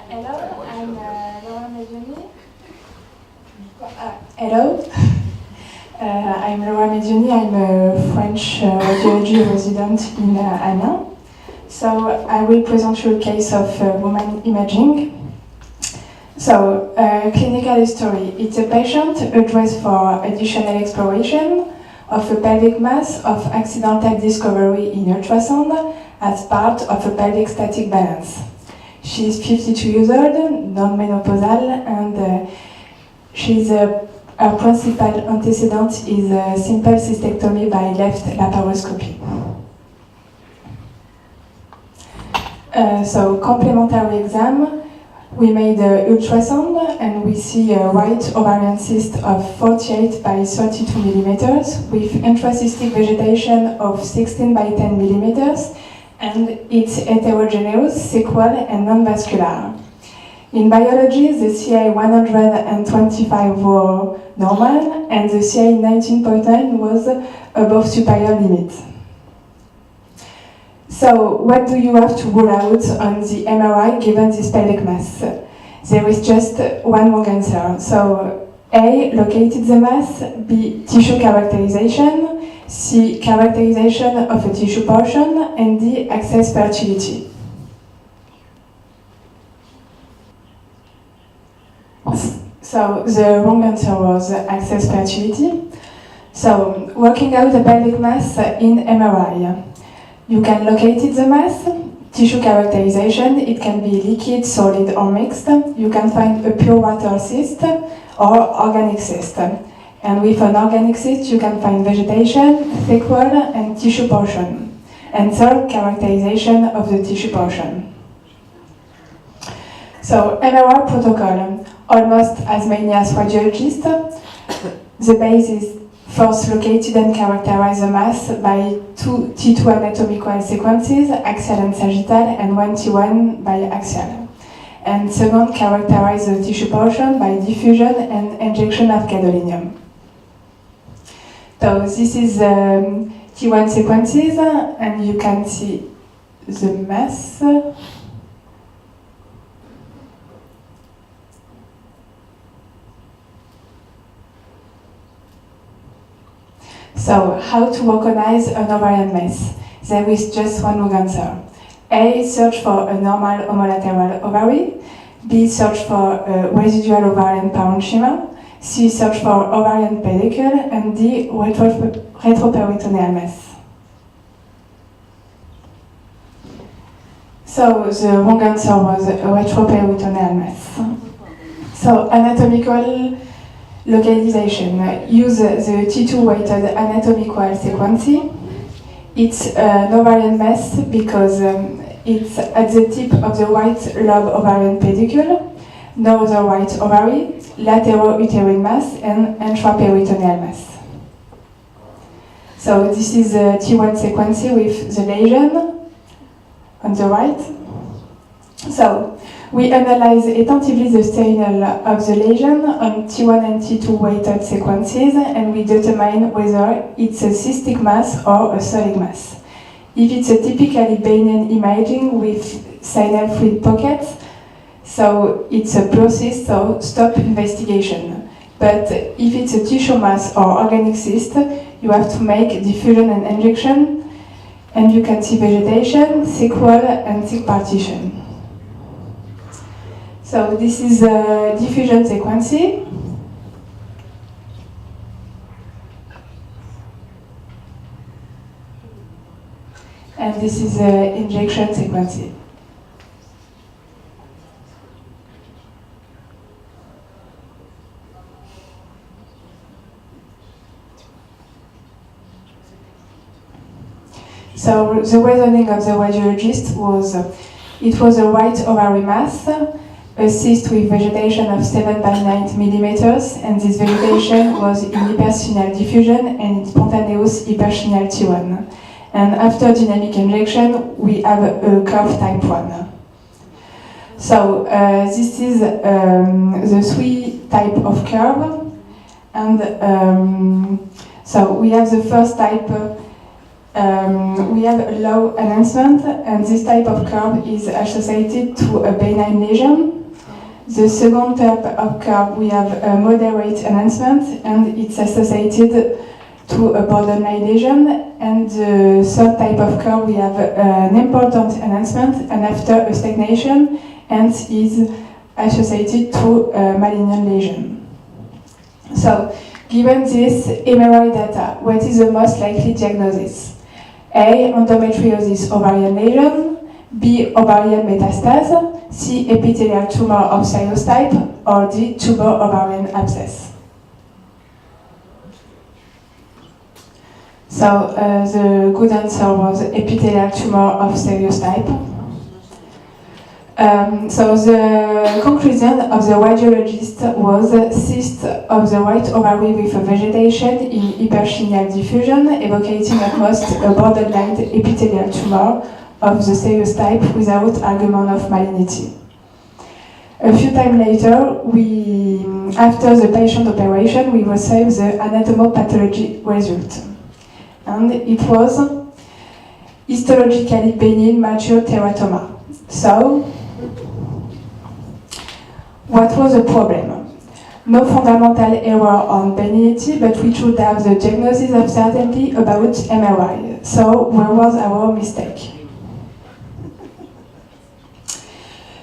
Hello, I'm Laura Medioni. Hello, I'm Laura Medioni. I'm a French radiology resident in Amiens. So I will present you a case of woman imaging. So, clinical history. It's a patient addressed for additional exploration of a pelvic mass of accidental discovery in ultrasound as part of a pelvic static balance. She's 52 years old, non-menopausal, and her principal antecedent is a simple cystectomy by left laparoscopy. So, complementary exam. We made an ultrasound and we see a right ovarian cyst of 48 by 32 millimeters with intracystic vegetation of 16 by 10 millimeters, and it's heterogeneous, sequal, and non-vascular. In biology, the CA 125 were normal and the CA 19.9 was above superior limit. So, what do you have to rule out on the MRI given this pelvic mass? There is just one wrong answer. So, A, located the mass, B, tissue characterization, C, characterization of a tissue portion, and D, access fertility. So, the wrong answer was access fertility. So, working out the pelvic mass in MRI. You can locate the mass, tissue characterization, it can be liquid, solid, or mixed. You can find a pure water cyst or organic cyst. And with an organic cyst, you can find vegetation, thick wall, and tissue portion. And third, characterization of the tissue portion. So, MRI protocol, almost as many as radiologists. The base is first, located and characterize the mass by two T2 anatomical sequences, axial and sagittal, and one T1 by axial. And second, characterize the tissue portion by diffusion and injection of gadolinium. So this is T1 sequences, and you can see the mass. So, how to recognize an ovarian mass? There is just one wrong answer. A, search for a normal homolateral ovary. B, search for a residual ovarian parenchyma. C, search for ovarian pedicule. And D, retroperitoneal mass. So, the wrong answer was a retroperitoneal mass. So, anatomical localization. Use the T2 weighted anatomical sequence. It's an ovarian mass because it's at the tip of the right lobe ovarian pedicule, no other right ovary, lateral uterine mass, and intraperitoneal mass. So this is the T1 sequence with the lesion on the right. So we analyze attentively the signal of the lesion on T1 and T2 weighted sequences, and we determine whether it's a cystic mass or a solid mass. If it's a typically benign imaging with sinal fluid pockets, so it's a process, so stop investigation. But if it's a tissue mass or organic cyst, you have to make diffusion and injection, and you can see vegetation, thick wall, and thick partition. So this is a diffusion sequence. And this is an injection sequence. So the reasoning of the radiologist was, it was a right ovary mass, a cyst with vegetation of 7 by 9 millimeters, and this vegetation was in hypercinial diffusion and in spontaneous hypercinial T1. And after dynamic injection, we have a curve type 1. So this is the 3 type of curve, and so we have the first type we have a low enhancement, and this type of curve is associated to a benign lesion. The second type of curve, we have a moderate enhancement, and it's associated to a borderline lesion. And the third type of curve, we have an important enhancement, and after a stagnation, and is associated to a malignant lesion. So, given this MRI data, what is the most likely diagnosis? A. Endometriosis ovarian lesion. B. Ovarian metastase. C. Epithelial tumor of serous type. Or D. Tumor ovarian abscess. So the good answer was epithelial tumor of serous type. So the conclusion of the radiologist was cyst of the right ovary with a vegetation in hyperchineal diffusion, evocating at most a borderline epithelial tumor of the serous type without argument of malignity. A few time later, after the patient operation, we received the anatomopathology result. And it was histologically benign mature teratoma. So, what was the problem? No fundamental error on benignity, but we should have the diagnosis of certainty about MRI. So, where was our mistake?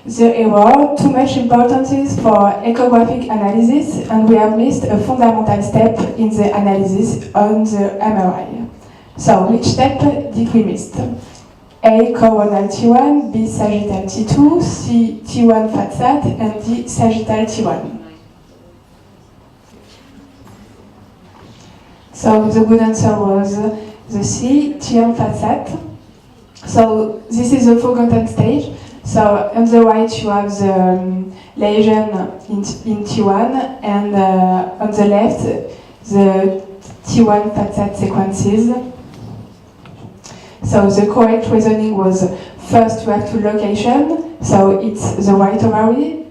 The error, too much importance for echographic analysis, and we have missed a fundamental step in the analysis on the MRI. So, which step did we miss? A. Coronal T1, B. Sagittal T2, C. T1 fat sat, and D. Sagittal T1. So, the good answer was the C. T1 fat sat. So, this is the forgotten stage. So, on the right you have the lesion in T1, and on the left the T1 fat sat sequences. So the correct reasoning was, first you have two location, so it's the right ovary.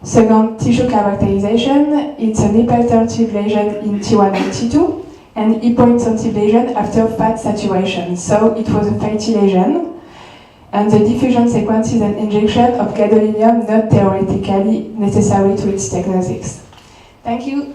Second, tissue characterization, it's an hypertensive lesion in T1 and T2, and hypointensive lesion after fat saturation. So it was a fatty lesion, and the diffusion sequences and injection of gadolinium not theoretically necessary to its diagnosis. Thank you.